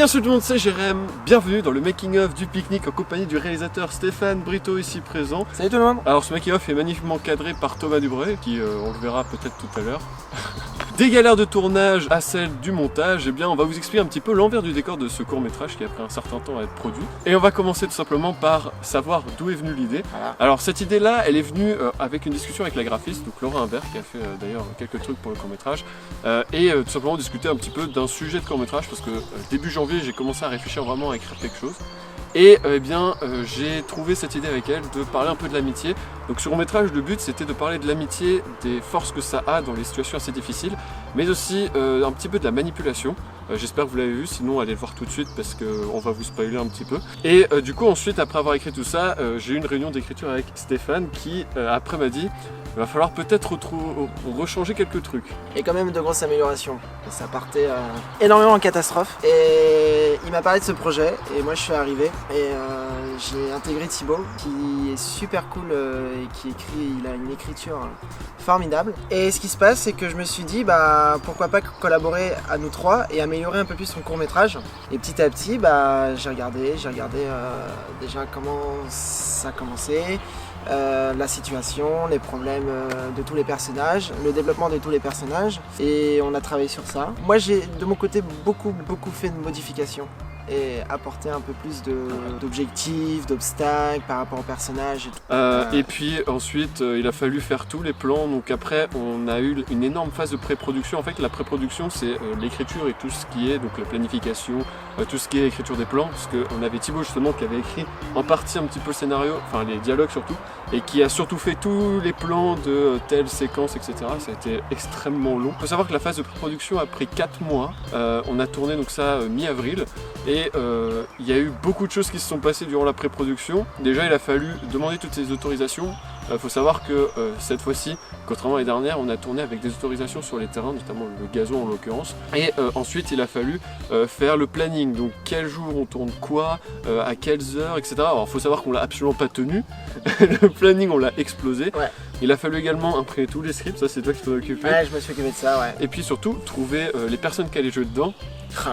bien sûr tout le monde, c'est Jérém, bienvenue dans le making of du pique-nique en compagnie du réalisateur Stéphane Brito ici présent. Salut tout le monde. Alors ce making of est magnifiquement cadré par Thomas Dubreuil, qui on le verra peut-être tout à l'heure. Des galères de tournage à celles du montage, eh bien on va vous expliquer un petit peu l'envers du décor de ce court-métrage qui a pris un certain temps à être produit. Et on va commencer tout simplement par savoir d'où est venue l'idée. Voilà. Alors cette idée-là, elle est venue avec une discussion avec la graphiste, donc Laura Imbert, qui a fait d'ailleurs quelques trucs pour le court-métrage, et tout simplement discuter un petit peu d'un sujet de court-métrage, parce que début janvier, j'ai commencé à réfléchir vraiment à écrire quelque chose. Et j'ai trouvé cette idée avec elle de parler un peu de l'amitié. Donc sur mon métrage, le but c'était de parler de l'amitié, des forces que ça a dans les situations assez difficiles, mais aussi un petit peu de la manipulation. J'espère que vous l'avez vu, sinon allez le voir tout de suite parce qu'on va vous spoiler un petit peu. Et du coup ensuite, après avoir écrit tout ça, j'ai eu une réunion d'écriture avec Stéphane qui après m'a dit il va falloir peut-être rechanger quelques trucs. Et quand même de grosses améliorations. Ça partait énormément en catastrophe. Et il m'a parlé de ce projet et moi je suis arrivé et j'ai intégré Thibaut qui est super cool et qui écrit, il a une écriture formidable. Et ce qui se passe, c'est que je me suis dit pourquoi pas collaborer à nous trois et améliorer un peu plus son court-métrage. Et petit à petit, j'ai regardé déjà comment ça a commencé. La situation, les problèmes de tous les personnages, le développement de tous les personnages, et on a travaillé sur ça. Moi j'ai de mon côté beaucoup fait de modifications et apporter un peu plus d'objectifs, d'obstacles par rapport aux personnages et tout. Et puis ensuite il a fallu faire tous les plans, donc après on a eu une énorme phase de pré-production. En fait la pré-production c'est l'écriture et tout ce qui est donc la planification, tout ce qui est écriture des plans, parce qu'on avait Thibaut justement qui avait écrit en partie un petit peu le scénario, enfin les dialogues surtout, et qui a surtout fait tous les plans de telle séquence, etc. Ça a été extrêmement long. Il faut savoir que la phase de pré-production a pris 4 mois, on a tourné donc ça mi-avril, et il y a eu beaucoup de choses qui se sont passées durant la pré-production. Déjà il a fallu demander toutes ces autorisations. Il faut savoir que cette fois-ci, contrairement à l'année dernière, on a tourné avec des autorisations sur les terrains, notamment le gazon en l'occurrence. Et ensuite il a fallu faire le planning, donc quel jour on tourne quoi, à quelles heures, etc. Alors il faut savoir qu'on l'a absolument pas tenu, le planning on l'a explosé. Ouais. Il a fallu également imprimer tous les scripts, ça c'est toi qui t'en occupé. Ouais, je me suis occupé de ça, ouais. Et puis surtout trouver les personnes qui allaient jouer dedans.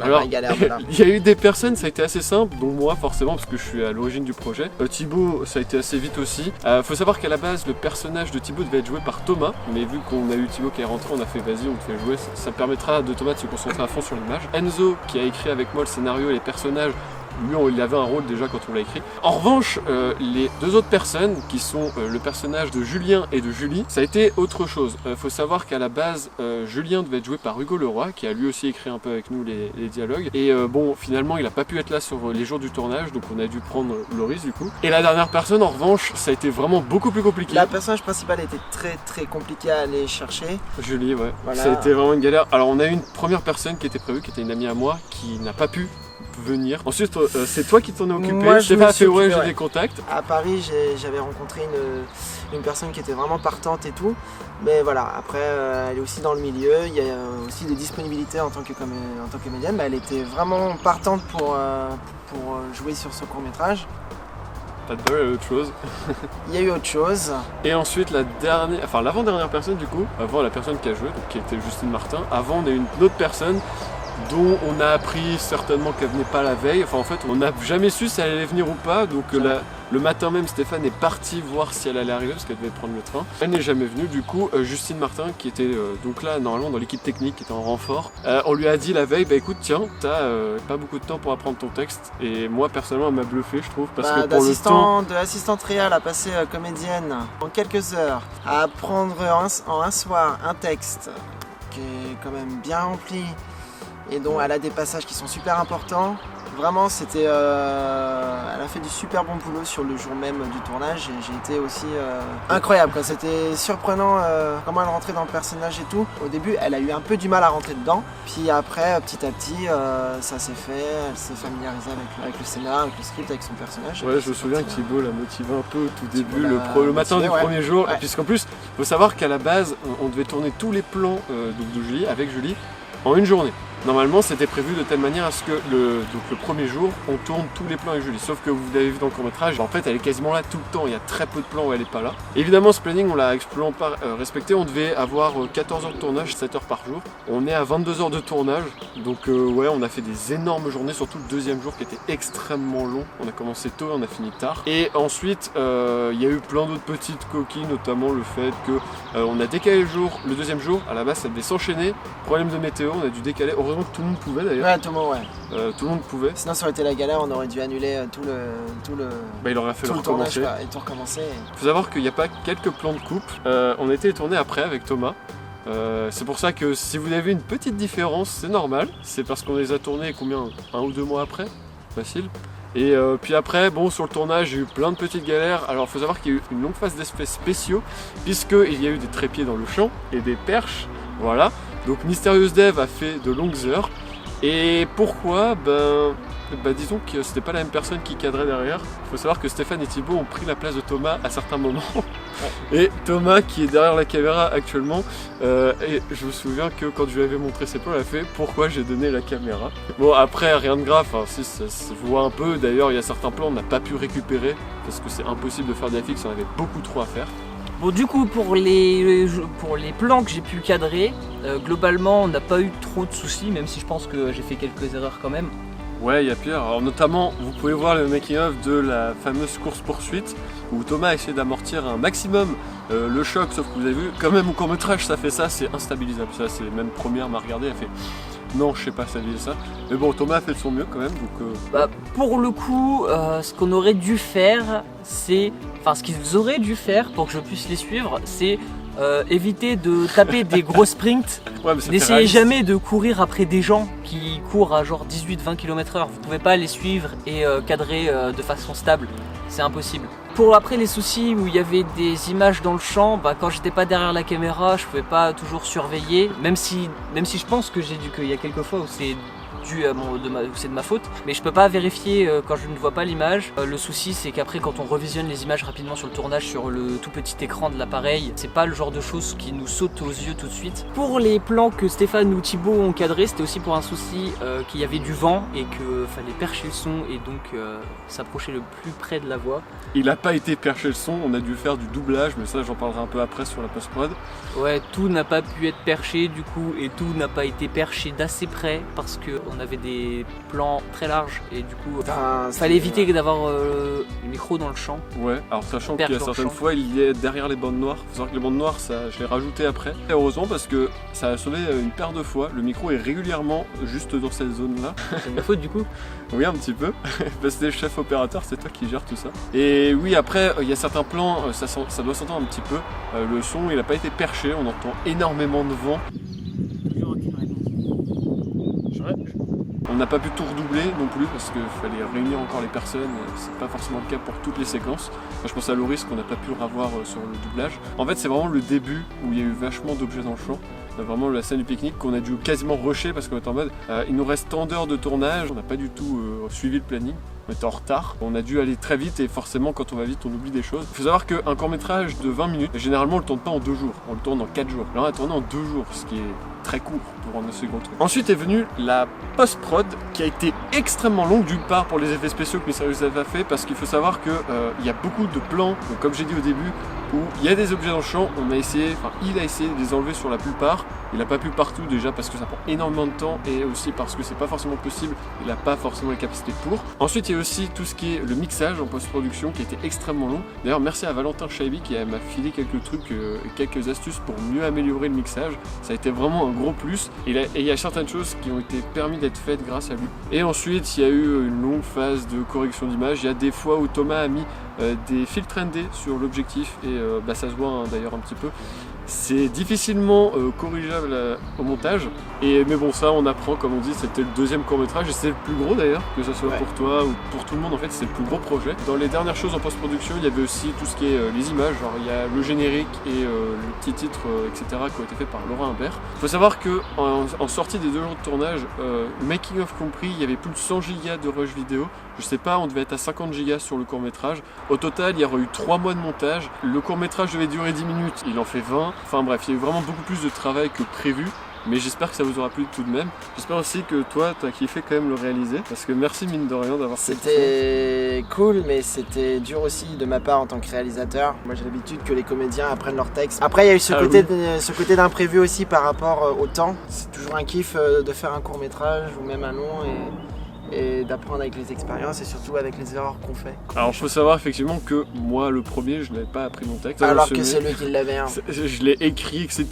Alors, galère, voilà. Il y a eu des personnes, ça a été assez simple, dont moi forcément parce que je suis à l'origine du projet. Thibaut, ça a été assez vite aussi. Faut savoir qu'à la base, le personnage de Thibaut devait être joué par Thomas, mais vu qu'on a eu Thibaut qui est rentré, on a fait vas-y, on te fait jouer, ça permettra de Thomas de se concentrer à fond sur l'image. Enzo, qui a écrit avec moi le scénario et les personnages, lui il avait un rôle déjà quand on l'a écrit. En revanche, les deux autres personnes qui sont le personnage de Julien et de Julie, ça a été autre chose. Faut savoir qu'à la base, Julien devait être joué par Hugo Leroy, qui a lui aussi écrit un peu avec nous les dialogues. Et bon, finalement, il n'a pas pu être là sur les jours du tournage, donc on a dû prendre Loris du coup. Et la dernière personne, en revanche, ça a été vraiment beaucoup plus compliqué. La personnage principale était très compliquée à aller chercher. Julie, ouais. Voilà. Ça a été vraiment une galère. Alors on a eu une première personne qui était prévue, qui était une amie à moi, qui n'a pas pu venir. Ensuite, c'est toi qui t'en es occupé. Moi, je me suis ouais, occupé, j'ai des contacts. À Paris, j'avais rencontré une personne qui était vraiment partante et tout. Mais voilà, après, elle est aussi dans le milieu. Il y a aussi des disponibilités en tant que comédienne. Mais elle était vraiment partante pour jouer sur ce court-métrage. Pas de bol, il y a autre chose. Il y a eu autre chose. Et ensuite, l'avant-dernière personne du coup, avant la personne qui a joué, donc qui était Justine Martin, avant on a eu une autre personne dont on a appris certainement qu'elle venait pas la veille. Enfin en fait on n'a jamais su si elle allait venir ou pas, donc le matin même Stéphane est parti voir si elle allait arriver parce qu'elle devait prendre le train. Elle n'est jamais venue, du coup Justine Martin qui était donc là normalement dans l'équipe technique, qui était en renfort, on lui a dit la veille écoute tiens t'as pas beaucoup de temps pour apprendre ton texte, et moi personnellement elle m'a bluffé je trouve, parce que pour le temps... De assistante réelle à passer comédienne en quelques heures, à apprendre en un soir un texte qui est quand même bien rempli et dont elle a des passages qui sont super importants. Vraiment, c'était, elle a fait du super bon boulot sur le jour même du tournage, et j'ai été aussi incroyable, quoi. C'était surprenant comment elle rentrait dans le personnage et tout. Au début, elle a eu un peu du mal à rentrer dedans, puis après, petit à petit, ça s'est fait. Elle s'est familiarisée avec le scénar, avec le script, avec son personnage. Ouais, je me souviens que Thibaut l'a motivé un peu au tout début, le matin du premier jour, ouais. Puisqu'en plus, il faut savoir qu'à la base, on devait tourner tous les plans donc de Julie, avec Julie, en une journée. Normalement, c'était prévu de telle manière à ce que le premier jour, on tourne tous les plans avec Julie. Sauf que vous l'avez vu dans le court-métrage, en fait, elle est quasiment là tout le temps. Il y a très peu de plans où elle n'est pas là. Évidemment, ce planning, on l'a absolument pas respecté. On devait avoir 14 heures de tournage, 7 heures par jour. On est à 22 heures de tournage. Donc, ouais, on a fait des énormes journées, surtout le deuxième jour qui était extrêmement long. On a commencé tôt, on a fini tard. Et ensuite, il y a eu plein d'autres petites coquilles, notamment le fait que on a décalé le deuxième jour. À la base, ça devait s'enchaîner. Problème de météo, on a dû décaler. Heureusement que tout le monde pouvait d'ailleurs. Ouais, tout le monde, ouais. Tout le monde pouvait. Sinon, ça aurait été la galère, on aurait dû annuler tout le Il aurait fallu tournage recommencer. et tout recommencer. Il faut savoir qu'il n'y a pas quelques plans de coupe. On a été tourné après avec Thomas. C'est pour ça que si vous avez une petite différence, c'est normal. C'est parce qu'on les a tournés combien, 1 ou 2 mois après, facile. Et puis après, bon, sur le tournage, j'ai eu plein de petites galères. Alors, il faut savoir qu'il y a eu une longue phase d'effets spéciaux, puisqu'il y a eu des trépieds dans le champ et des perches. Voilà. Donc, Mysterious Dev a fait de longues heures. Et pourquoi ? Disons que c'était pas la même personne qui cadrait derrière. Il faut savoir que Stéphane et Thibaut ont pris la place de Thomas à certains moments. Et Thomas, qui est derrière la caméra actuellement, et je me souviens que quand je lui avais montré ses plans, il a fait « Pourquoi j'ai donné la caméra ?» Bon, après, rien de grave, si ça se voit un peu. D'ailleurs, il y a certains plans, on n'a pas pu récupérer parce que c'est impossible de faire des FX, on avait beaucoup trop à faire. Bon, du coup, pour les plans que j'ai pu cadrer, globalement, on n'a pas eu trop de soucis, même si je pense que j'ai fait quelques erreurs quand même. Ouais, il y a pire. Alors notamment, vous pouvez voir le making-of de la fameuse course-poursuite où Thomas a essayé d'amortir un maximum le choc, sauf que vous avez vu, quand même au court-métrage ça fait ça, c'est instabilisable. Ça, c'est même Première m'a regardé, elle fait non, je sais pas stabiliser ça. Mais bon, Thomas a fait de son mieux quand même. Donc, pour le coup, ce qu'on aurait dû faire, c'est. Enfin, ce qu'ils auraient dû faire pour que je puisse les suivre, c'est éviter de taper des gros sprints. Ouais, mais n'essayez jamais de courir après des gens qui courent à genre 18-20 km/h. Vous pouvez pas les suivre et cadrer de façon stable. C'est impossible. Pour après les soucis où il y avait des images dans le champ, quand j'étais pas derrière la caméra, je pouvais pas toujours surveiller. Même si je pense que qu'il y a quelques fois où c'est dû à c'est de ma faute, mais je peux pas vérifier quand je ne vois pas l'image. Le souci, c'est qu'après, quand on revisionne les images rapidement sur le tournage sur le tout petit écran de l'appareil, c'est pas le genre de choses qui nous saute aux yeux tout de suite. Pour les plans que Stéphane ou Thibaut ont cadrés, c'était aussi pour un souci qu'il y avait du vent et qu'il fallait percher le son et donc s'approcher le plus près de la voix. Il a pas été perché le son, on a dû faire du doublage, mais ça j'en parlerai un peu après sur la post-prod. Ouais, tout n'a pas pu être perché du coup, et tout n'a pas été perché d'assez près parce qu'on avait des plans très larges et du coup fallait éviter d'avoir le micro dans le champ. Ouais, alors sachant qu'il y a certaines fois il est derrière les bandes noires. Faut savoir que les bandes noires, ça je l'ai rajouté après. Et heureusement parce que ça a sauvé une paire de fois. Le micro est régulièrement juste dans cette zone là. C'est ma faute du coup. Oui, un petit peu, parce que t'es le chef opérateur, c'est toi qui gères tout ça. Et oui, après, il y a certains plans, ça doit s'entendre un petit peu. Le son, il n'a pas été perché, on entend énormément de vent. On n'a pas pu tout redoubler non plus, parce qu'il fallait réunir encore les personnes, c'est pas forcément le cas pour toutes les séquences. Enfin, je pense à Loris qu'on n'a pas pu revoir sur le doublage. En fait, c'est vraiment le début où il y a eu vachement d'objets dans le champ. Vraiment la scène du pique-nique qu'on a dû quasiment rusher parce qu'on était en mode il nous reste tant d'heures de tournage, on n'a pas du tout suivi le planning, on était en retard, on a dû aller très vite et forcément quand on va vite on oublie des choses. Il faut savoir qu'un court-métrage de 20 minutes, généralement on le tourne pas en 2 jours, on le tourne en 4 jours. Là on a tourné en 2 jours, ce qui est très court pour rendre ce gros truc. Ensuite est venue la post-prod qui a été extrêmement longue d'une part pour les effets spéciaux que Mysterious Dev a fait parce qu'il faut savoir que il y a beaucoup de plans, donc comme j'ai dit au début, où il y a des objets dans le champ, il a essayé de les enlever sur la plupart. Il n'a pas pu partout déjà parce que ça prend énormément de temps et aussi parce que c'est pas forcément possible, il n'a pas forcément les capacités pour. Ensuite il y a aussi tout ce qui est le mixage en post-production qui a été extrêmement long. D'ailleurs merci à Valentin Chaibi qui m'a filé quelques trucs et quelques astuces pour mieux améliorer le mixage. Ça a été vraiment un gros plus et il y a certaines choses qui ont été permis d'être faites grâce à lui. Et ensuite il y a eu une longue phase de correction d'image. Il y a des fois où Thomas a mis des filtres ND sur l'objectif et ça se voit d'ailleurs un petit peu. C'est difficilement corrigeable au montage, mais bon ça on apprend, comme on dit, c'était le deuxième court-métrage et c'est le plus gros d'ailleurs, que ce soit pour toi ou pour tout le monde en fait, c'est le plus gros projet. Dans les dernières choses en post-production, il y avait aussi tout ce qui est les images, genre il y a le générique et le petit titre, etc. qui ont été faits par Laura Imbert. Il faut savoir que en sortie des 2 jours de tournage, making of compris, il y avait plus de 100 gigas de rush vidéo. Je sais pas, on devait être à 50 gigas sur le court-métrage. Au total, il y aurait eu 3 mois de montage. Le court-métrage devait durer 10 minutes, il en fait 20. Enfin bref, il y a eu vraiment beaucoup plus de travail que prévu. mais j'espère que ça vous aura plu tout de même. J'espère aussi que toi, tu as kiffé quand même le réaliser, parce que merci mine de rien d'avoir fait ça. C'était cool, mais c'était dur aussi de ma part en tant que réalisateur. Moi j'ai l'habitude que les comédiens apprennent leur texte. Après il y a eu ce côté d'imprévu aussi par rapport au temps. C'est toujours un kiff de faire un court métrage ou même un long et d'apprendre avec les expériences et surtout avec les erreurs qu'on fait. Alors il faut savoir effectivement que moi le premier je n'avais pas appris mon texte. Alors que c'est lui qui l'avait. Hein. Je l'ai écrit etc.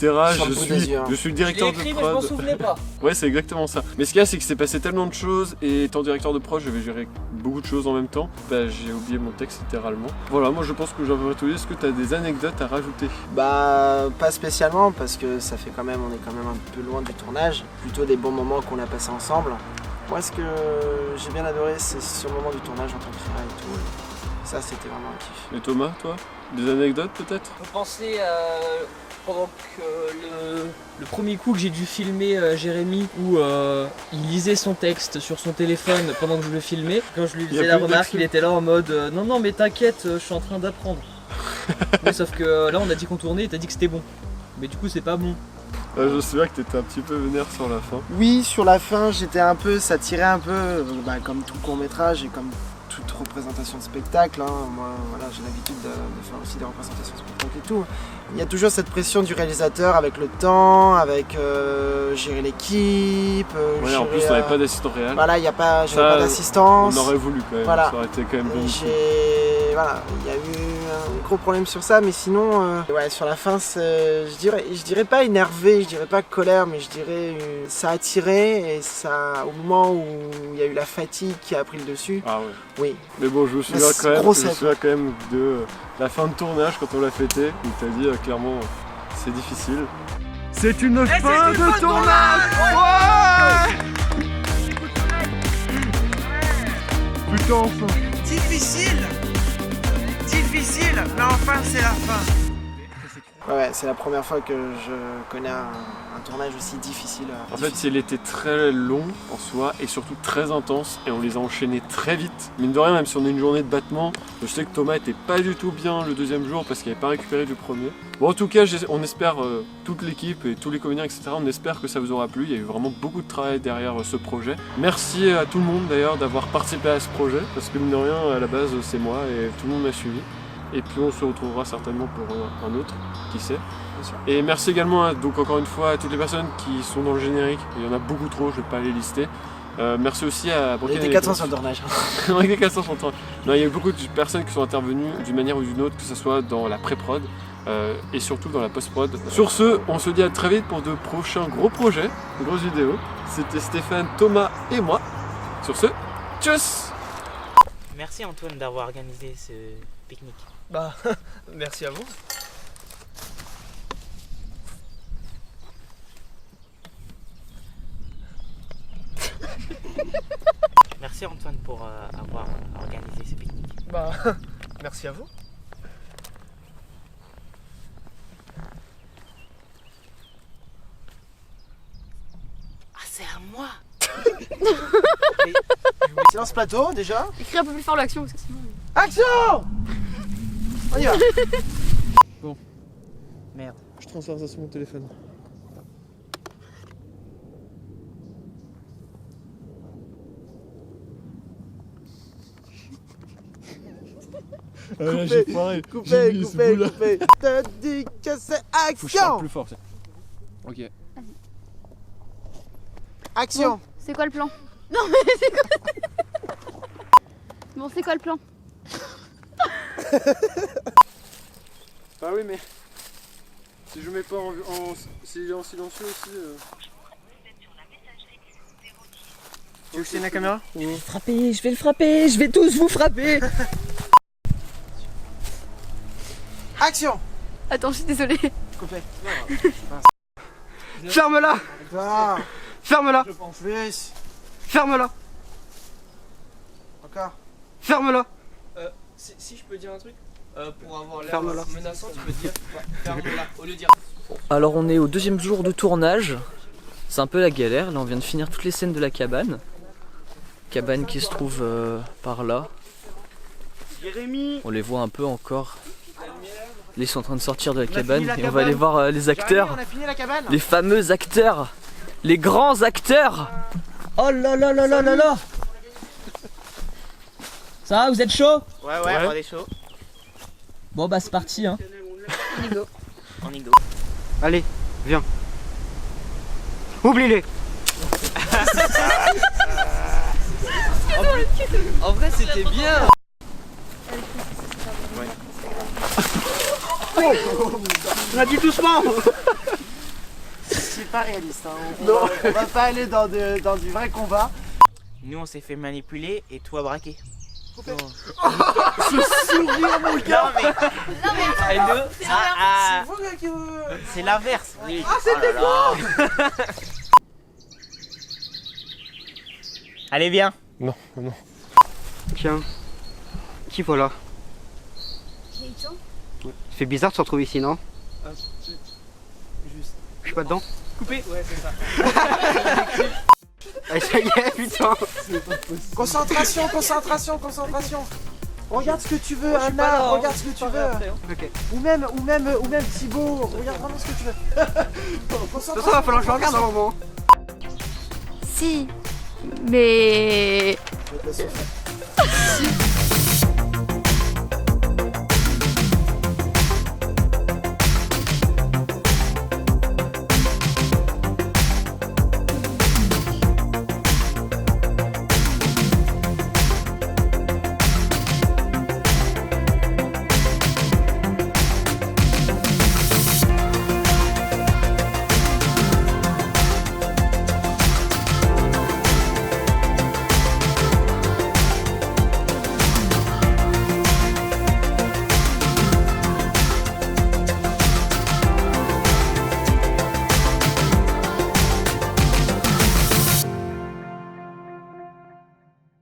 Je suis le directeur de prod. Mais je m'en souvenais pas. Ouais c'est exactement ça. Mais ce qu'il y a c'est que c'est passé tellement de choses et étant directeur de prod je vais gérer beaucoup de choses en même temps. Bah, j'ai oublié mon texte littéralement. Voilà moi je pense que j'aurais tout dit. Est-ce que tu as des anecdotes à rajouter? Bah pas spécialement parce que ça fait on est quand même un peu loin du tournage. Plutôt des bons moments qu'on a passés ensemble. Moi, ce que j'ai bien adoré, c'est ce moment du tournage en tant que créa et tout. Ça, c'était vraiment un kiff. Et Thomas, toi? Des anecdotes peut-être? Vous pensez pendant que le premier coup que j'ai dû filmer Jérémy où il lisait son texte sur son téléphone pendant que je le filmais, quand je lui faisais la remarque, il était là en mode non mais t'inquiète, je suis en train d'apprendre. Mais sauf que là on a dit qu'on tournait et t'as dit que c'était bon. Mais du coup c'est pas bon. Je me souviens que t'étais un petit peu vénère sur la fin. Oui, sur la fin, ça tirait un peu, comme tout court métrage et comme toute représentation de spectacle. Hein. Moi, voilà, j'ai l'habitude de faire aussi des représentations de spectacle et tout. Il y a toujours cette pression du réalisateur avec le temps, avec gérer l'équipe. Ouais, en plus, on n'avait pas d'assistant réel. Voilà, j'avais pas d'assistance. On aurait voulu quand même, voilà. Ça aurait été quand même bon. Voilà, il y a eu un gros problème sur ça, mais sinon, ouais, sur la fin, je dirais pas énervé, je dirais pas colère, mais je dirais ça a tiré et ça, au moment où il y a eu la fatigue qui a pris le dessus. Ah ouais. Oui. Mais bon, je me souviens quand même de la fin de tournage quand on l'a fêté, où t'as dit clairement c'est difficile. C'est une fin de tournage. Ouais. Putain enfin. Difficile, mais enfin c'est la fin. Ouais, c'est la première fois que je connais un tournage aussi difficile. En fait, il était très long en soi et surtout très intense et on les a enchaînés très vite. Mine de rien, même si on a une journée de battement, je sais que Thomas était pas du tout bien le deuxième jour parce qu'il n'avait pas récupéré du premier. Bon, en tout cas, on espère, toute l'équipe et tous les comédiens, etc., on espère que ça vous aura plu. Il y a eu vraiment beaucoup de travail derrière ce projet. Merci à tout le monde d'ailleurs d'avoir participé à ce projet parce que mine de rien, à la base, c'est moi et tout le monde m'a suivi. Et puis on se retrouvera certainement pour un autre, qui sait. Et merci également donc encore une fois à toutes les personnes qui sont dans le générique. Il y en a beaucoup trop, je ne vais pas les lister. Merci aussi à Il y a des 400 sur le tournage. Il y a 400 sur le tournage. Non, il y a eu beaucoup de personnes qui sont intervenues d'une manière ou d'une autre, que ce soit dans la pré-prod et surtout dans la post-prod. Sur ce, on se dit à très vite pour de prochains gros projets, de grosses vidéos. C'était Stéphane, Thomas et moi. Sur ce, tchuss! Merci Antoine d'avoir organisé ce pique-nique. Bah, merci à vous. Merci Antoine pour avoir organisé ce pique-nique. Bah, merci à vous. Ah, c'est à moi. Silence plateau déjà. Écris un peu plus fort l'action parce que sinon. Action! On y va. Bon. Merde. Je transfère ça sur mon téléphone. Là, j'ai pareil. Coupé. T'as dit que c'est Faut que je parle action. plus fort. Ok. Action. Bon, c'est quoi le plan? Non mais c'est quoi? Bon, c'est quoi le plan? Bah oui, mais si je mets pas s'il est en silencieux aussi. Tu veux que je tienne la caméra? Je vais le frapper, je vais tous vous frapper. Action. Attends, je suis désolée. Coupé. Ferme-la. Ah, Ferme-la. plus. Ferme-la. Encore. Ferme-la. Si je peux dire un truc, pour avoir l'air menaçant, tu peux dire ferme-la au lieu de dire. Alors on est au deuxième jour de tournage. C'est un peu la galère. Là on vient de finir toutes les scènes de la cabane. Cabane qui se trouve par là. Jérémy. On les voit un peu encore. Là, ils sont en train de sortir de la cabane et on va aller voir les acteurs. On a fini la cabane. Les fameux acteurs Les grands acteurs. Oh là là là là là là. Ça va, vous êtes chaud? Ouais, on est chaud. Bon bah c'est parti hein. On y go. Allez, viens. Oublie-les. En vrai c'était bien. On a dit doucement. C'est pas réaliste, hein. On va pas aller dans du vrai combat. Nous on s'est fait manipuler et toi braquer. Ce sourire, mon gars. Non mais C'est vous qui vous... c'est l'inverse. Oui. Ah, c'était beau. Allez viens. Non. Tiens. Qui voilà? Gaëtan. Ça fait bizarre de se retrouver ici, non? Juste. Je suis pas dedans? Coupé. Ouais c'est ça. Ah, ça y est, putain. Concentration. Regarde ce que tu veux, Anna. Regarde ce que tu veux. Ok. Ou même Thibaut. Regarde vraiment ce que tu veux. De toute façon, va falloir que je regarde un moment. Si. Mais. Je vais te la souffler.